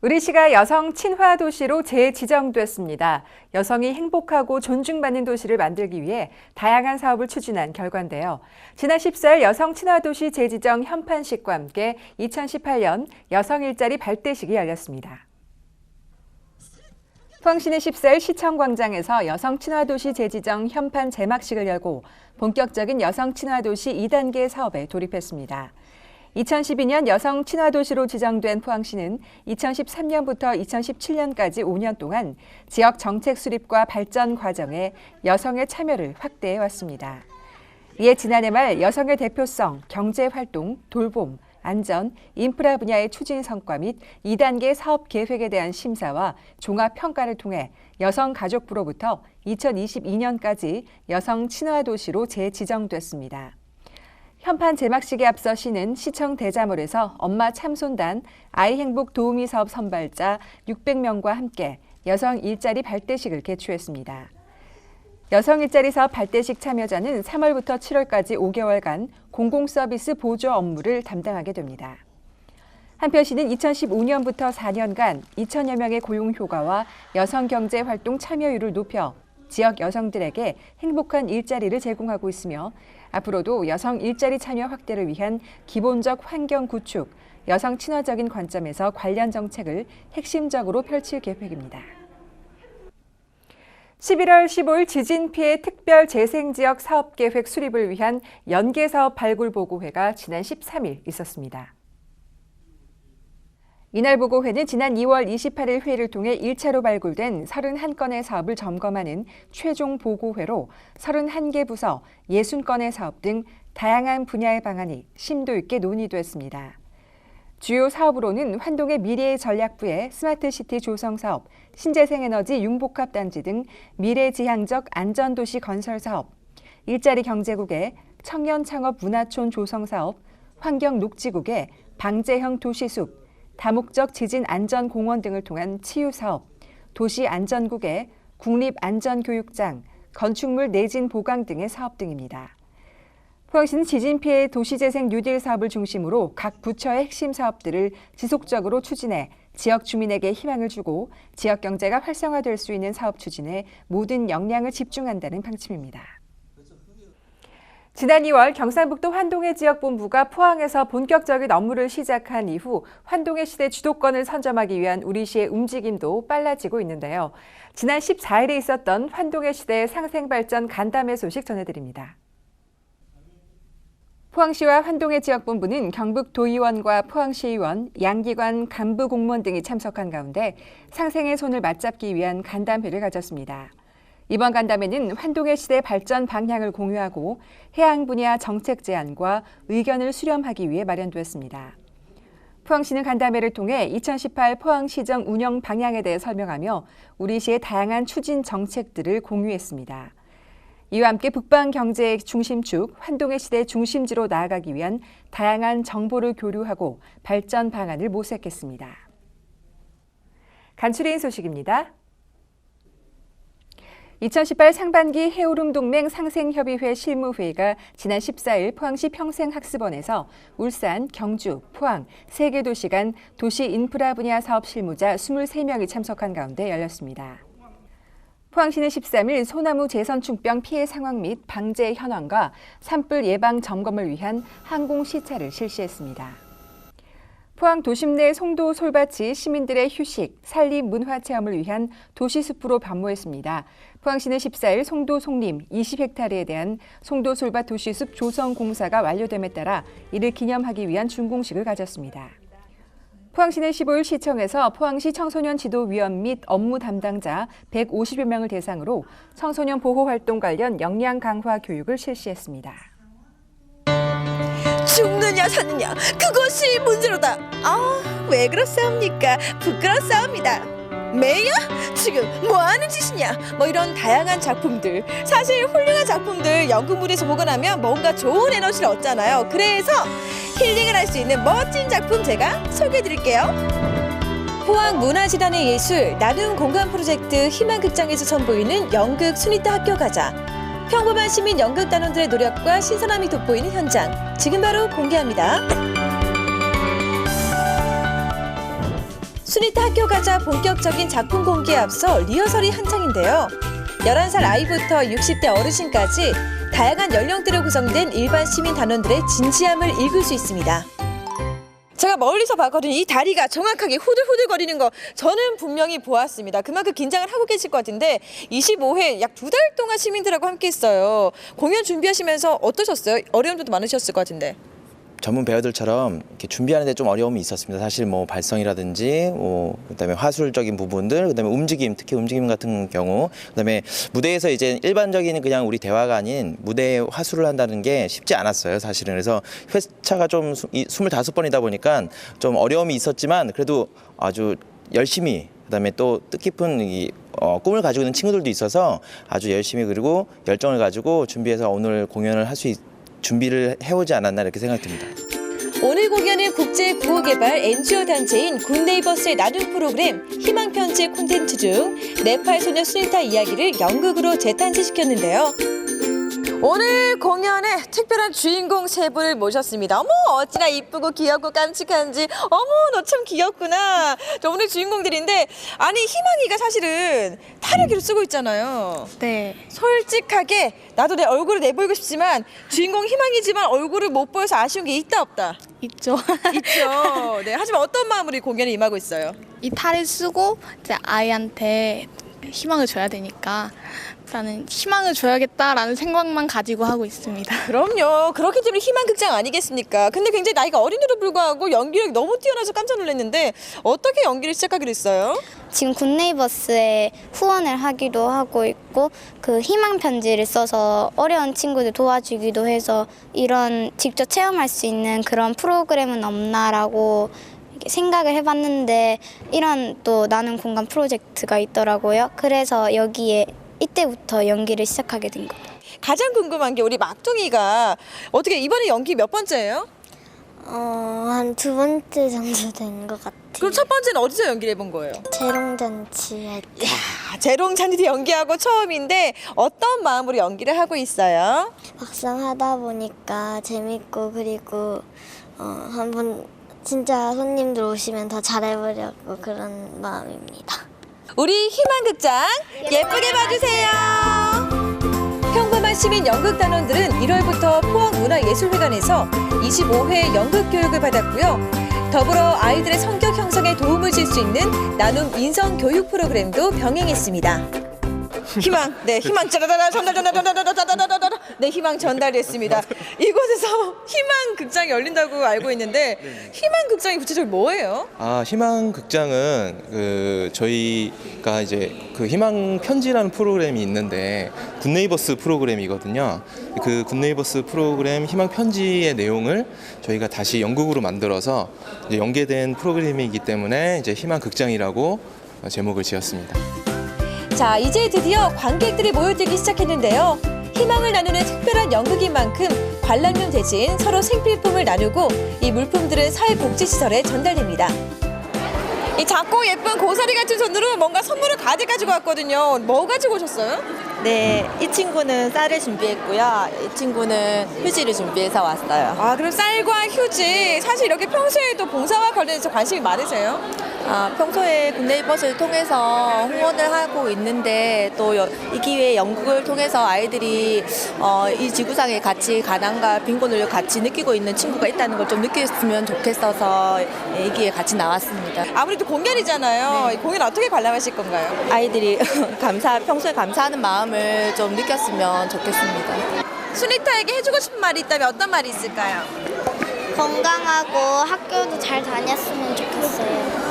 우리시가 여성 친화 도시로 재지정됐습니다. 여성이 행복하고 존중받는 도시를 만들기 위해 다양한 사업을 추진한 결과인데요. 지난 14일 여성 친화 도시 재지정 현판식과 함께 2018년 여성 일자리 발대식이 열렸습니다. 포항시는 14일 시청광장에서 여성 친화 도시 재지정 현판 제막식을 열고 본격적인 여성 친화 도시 2단계 사업에 돌입했습니다. 2012년 여성 친화 도시로 지정된 포항시는 2013년부터 2017년까지 5년 동안 지역 정책 수립과 발전 과정에 여성의 참여를 확대해 왔습니다. 이에 지난해 말 여성의 대표성, 경제활동, 돌봄, 안전, 인프라 분야의 추진 성과 및 2단계 사업 계획에 대한 심사와 종합평가를 통해 여성가족부로부터 2022년까지 여성 친화 도시로 재지정됐습니다. 현판 제막식에 앞서 시는 시청 대자몰에서 엄마 참손단, 아이행복 도우미 사업 선발자 600명과 함께 여성 일자리 발대식을 개최했습니다. 여성 일자리 사업 발대식 참여자는 3월부터 7월까지 5개월간 공공서비스 보조 업무를 담당하게 됩니다. 한편 시는 2015년부터 4년간 2천여 명의 고용 효과와 여성 경제 활동 참여율을 높여 지역 여성들에게 행복한 일자리를 제공하고 있으며 앞으로도 여성 일자리 참여 확대를 위한 기본적 환경 구축, 여성 친화적인 관점에서 관련 정책을 핵심적으로 펼칠 계획입니다. 11월 15일 지진 피해 특별 재생지역 사업계획 수립을 위한 연계사업 발굴보고회가 지난 13일 있었습니다. 이날 보고회는 지난 2월 28일 회의를 통해 1차로 발굴된 31건의 사업을 점검하는 최종 보고회로 31개 부서, 60건의 사업 등 다양한 분야의 방안이 심도 있게 논의됐습니다. 주요 사업으로는 환동의 미래의 전략부의 스마트시티 조성 사업, 신재생에너지 융복합단지 등 미래지향적 안전도시 건설 사업, 일자리 경제국의 청년창업 문화촌 조성 사업, 환경녹지국의 방제형 도시숲, 다목적 지진안전공원 등을 통한 치유사업, 도시안전국의 국립안전교육장, 건축물 내진 보강 등의 사업 등입니다. 포항시는 지진 피해 도시재생 뉴딜 사업을 중심으로 각 부처의 핵심 사업들을 지속적으로 추진해 지역 주민에게 희망을 주고 지역 경제가 활성화될 수 있는 사업 추진에 모든 역량을 집중한다는 방침입니다. 지난 2월 경상북도 환동해 지역본부가 포항에서 본격적인 업무를 시작한 이후 환동해 시대 주도권을 선점하기 위한 우리시의 움직임도 빨라지고 있는데요. 지난 14일에 있었던 환동해 시대 상생발전 간담회 소식 전해드립니다. 포항시와 환동해 지역본부는 경북도의원과 포항시의원, 양기관 간부 공무원 등이 참석한 가운데 상생의 손을 맞잡기 위한 간담회를 가졌습니다. 이번 간담회는 환동해 시대 발전 방향을 공유하고 해양 분야 정책 제안과 의견을 수렴하기 위해 마련됐습니다. 포항시는 간담회를 통해 2018 포항시정 운영 방향에 대해 설명하며 우리시의 다양한 추진 정책들을 공유했습니다. 이와 함께 북방 경제의 중심축, 환동해 시대 중심지로 나아가기 위한 다양한 정보를 교류하고 발전 방안을 모색했습니다. 간추린 소식입니다. 2018 상반기 해오름동맹 상생협의회 실무회의가 지난 14일 포항시 평생학습원에서 울산, 경주, 포항 3개 도시 간 도시 인프라 분야 사업 실무자 23명이 참석한 가운데 열렸습니다. 포항시는 13일 소나무 재선충병 피해 상황 및 방제 현황과 산불 예방 점검을 위한 항공 시찰을 실시했습니다. 포항 도심 내 송도 솔밭이 시민들의 휴식, 산림, 문화 체험을 위한 도시숲으로 변모했습니다. 포항시는 14일 송도 송림 20헥타르에 대한 송도 솔밭 도시숲 조성 공사가 완료됨에 따라 이를 기념하기 위한 준공식을 가졌습니다. 포항시는 15일 시청에서 포항시 청소년 지도위원 및 업무 담당자 150여 명을 대상으로 청소년 보호 활동 관련 역량 강화 교육을 실시했습니다. 죽느냐 사느냐 그것이 문제로다. 왜 그렇사옵니까? 부끄럽사옵니다. 매야? 지금 뭐하는 짓이냐? 이런 다양한 작품들, 사실 훌륭한 작품들 연극무대에서 보고 나면 뭔가 좋은 에너지를 얻잖아요. 그래서 힐링을 할 수 있는 멋진 작품 제가 소개해드릴게요. 포항문화재단의 예술 나눔 공간 프로젝트 희망극장에서 선보이는 연극 순이타 학교 가자. 평범한 시민 연극단원들의 노력과 신선함이 돋보이는 현장, 지금 바로 공개합니다. 수니타 학교 가자 본격적인 작품 공개에 앞서 리허설이 한창인데요. 11살 아이부터 60대 어르신까지 다양한 연령대로 구성된 일반 시민 단원들의 진지함을 읽을 수 있습니다. 제가 멀리서 봤거든요. 이 다리가 정확하게 후들후들거리는 거 저는 분명히 보았습니다. 그만큼 긴장을 하고 계실 것 같은데 25회 약 2달 동안 시민들하고 함께 했어요. 공연 준비하시면서 어떠셨어요? 어려움도 많으셨을 것 같은데. 전문 배우들처럼 이렇게 준비하는데 좀 어려움이 있었습니다. 사실 뭐 발성이라든지, 그다음에 화술적인 부분들, 그다음에 움직임, 특히 움직임 같은 경우, 그다음에 무대에서 이제 일반적인 그냥 우리 대화가 아닌 무대에 화술을 한다는 게 쉽지 않았어요, 사실은. 그래서 회차가 좀 25번이다 보니까 좀 어려움이 있었지만 그래도 아주 열심히. 그다음에 또 뜻깊은 꿈을 가지고 있는 친구들도 있어서 아주 열심히 그리고 열정을 가지고 준비해서 오늘 공연을 할 수 준비를 해오지 않았나 이렇게 생각됩니다. 오늘 공연은 국제구호개발 NGO 단체인 굿네이버스의 나눔 프로그램 희망편지 콘텐츠 중 네팔 소녀 수니타 이야기를 연극으로 재탄생시켰는데요. 오늘 공연에 특별한 주인공 세 분을 모셨습니다. 어머 어찌나 이쁘고 귀엽고 깜찍한지. 어머 너 참 귀엽구나. 저 오늘 주인공들인데 아니 희망이가 사실은 타르기를 쓰고 있잖아요. 네, 솔직하게 나도 내 얼굴을 내보이고 싶지만 주인공 희망이지만 얼굴을 못 보여서 아쉬운 게 있다 없다. 있죠. 있죠. 네. 하지만 어떤 마음으로 이 공연에 임하고 있어요? 이 탈을 쓰고 이제 아이한테 희망을 줘야 되니까 나는 희망을 줘야겠다라는 생각만 가지고 하고 있습니다. 그럼요. 그렇기 때문에 희망극장 아니겠습니까? 근데 굉장히 나이가 어린데도 불구하고 연기력이 너무 뛰어나서 깜짝 놀랐는데 어떻게 연기를 시작하기로 했어요? 지금 굿네이버스에 후원을 하기도 하고 있고 그 희망 편지를 써서 어려운 친구들 도와주기도 해서 이런 직접 체험할 수 있는 그런 프로그램은 없나라고 생각을 해봤는데 이런 또 나눔 공간 프로젝트가 있더라고요. 그래서 여기에 이때부터 연기를 시작하게 된 거예요. 가장 궁금한 게 우리 막둥이가 어떻게 이번에 연기 몇 번째예요? 한 2번째 정도 된 것 같아요. 그럼 첫 번째는 어디서 연기를 해본 거예요? 재롱잔치 할 때. 재롱잔치 연기하고 처음인데 어떤 마음으로 연기를 하고 있어요? 막상 하다 보니까 재밌고 그리고 한번 진짜 손님들 오시면 더 잘해보려고 그런 마음입니다. 우리 희망극장 예쁘게 봐주세요. 평범한 시민 연극단원들은 1월부터 포항문화예술회관에서 25회 연극 교육을 받았고요. 더불어 아이들의 성격 형성에 도움을 줄 수 있는 나눔 인성 교육 프로그램도 병행했습니다. 희망, 네, 희망 짜라라라 전달, 네, 희망 전달했습니다. 이곳에서 희망 극장이 열린다고 알고 있는데 희망 극장이 구체적으로 뭐예요? 희망 극장은 저희가 이제 그 희망 편지라는 프로그램이 있는데 굿네이버스 프로그램이거든요. 그 굿네이버스 프로그램 희망 편지의 내용을 저희가 다시 연극으로 만들어서 이제 연계된 프로그램이기 때문에 이제 희망 극장이라고 제목을 지었습니다. 자, 이제 드디어 관객들이 모여들기 시작했는데요. 희망을 나누는 특별한 연극인 만큼 관람용 대신 서로 생필품을 나누고 이 물품들은 사회복지시설에 전달됩니다. 이 작고 예쁜 고사리 같은 손으로 뭔가 선물을 가지고 왔거든요. 뭐 가지고 오셨어요? 네, 이 친구는 쌀을 준비했고요. 이 친구는 휴지를 준비해서 왔어요. 아, 그럼 쌀과 휴지. 사실 이렇게 평소에도 봉사와 관련해서 관심이 많으세요? 평소에 굿네이버스를 통해서 후원을 하고 있는데 또 이 기회에 연극을 통해서 아이들이 이 지구상에 같이 가난과 빈곤을 같이 느끼고 있는 친구가 있다는 걸 좀 느꼈으면 좋겠어서 이 기회에 같이 나왔습니다. 아무래도 공연이잖아요. 이 공연 어떻게 관람하실 건가요? 아이들이 평소에 감사하는 마음을 좀 느꼈으면 좋겠습니다. 수니타에게 해주고 싶은 말이 있다면 어떤 말이 있을까요? 건강하고 학교도 잘 다녔으면 좋겠어요.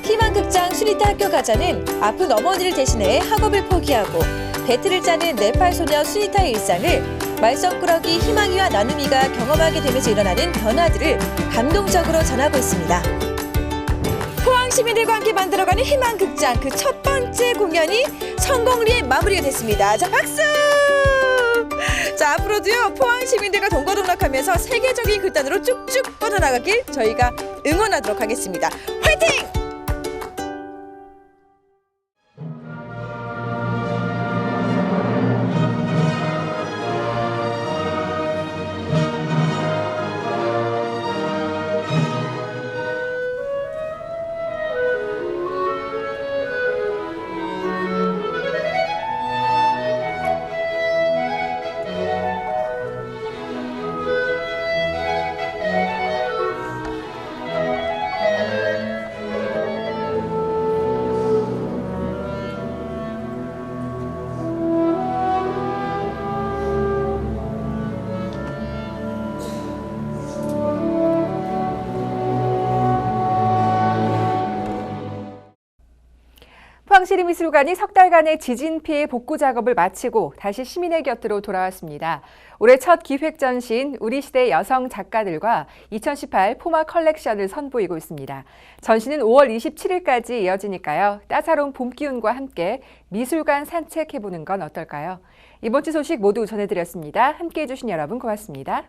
희망극장 수니타 학교 가자는 아픈 어머니를 대신해 학업을 포기하고 배틀을 짜는 네팔 소녀 수니타의 일상을 말썽꾸러기 희망이와 나눔이가 경험하게 되면서 일어나는 변화들을 감동적으로 전하고 있습니다. 포항 시민들과 함께 만들어가는 희망극장 그 첫 번째 공연이 성공리에 마무리가 됐습니다. 자, 박수! 자, 앞으로도요 포항 시민들과 동거동락하면서 세계적인 극단으로 쭉쭉 뻗어나가길 저희가 응원하도록 하겠습니다. 화이팅! 여성시립미술관이 석 달간의 지진 피해 복구 작업을 마치고 다시 시민의 곁으로 돌아왔습니다. 올해 첫 기획 전시인 우리 시대 여성 작가들과 2018 포마 컬렉션을 선보이고 있습니다. 전시는 5월 27일까지 이어지니까요. 따사로운 봄 기운과 함께 미술관 산책해보는 건 어떨까요? 이번 주 소식 모두 전해드렸습니다. 함께해 주신 여러분 고맙습니다.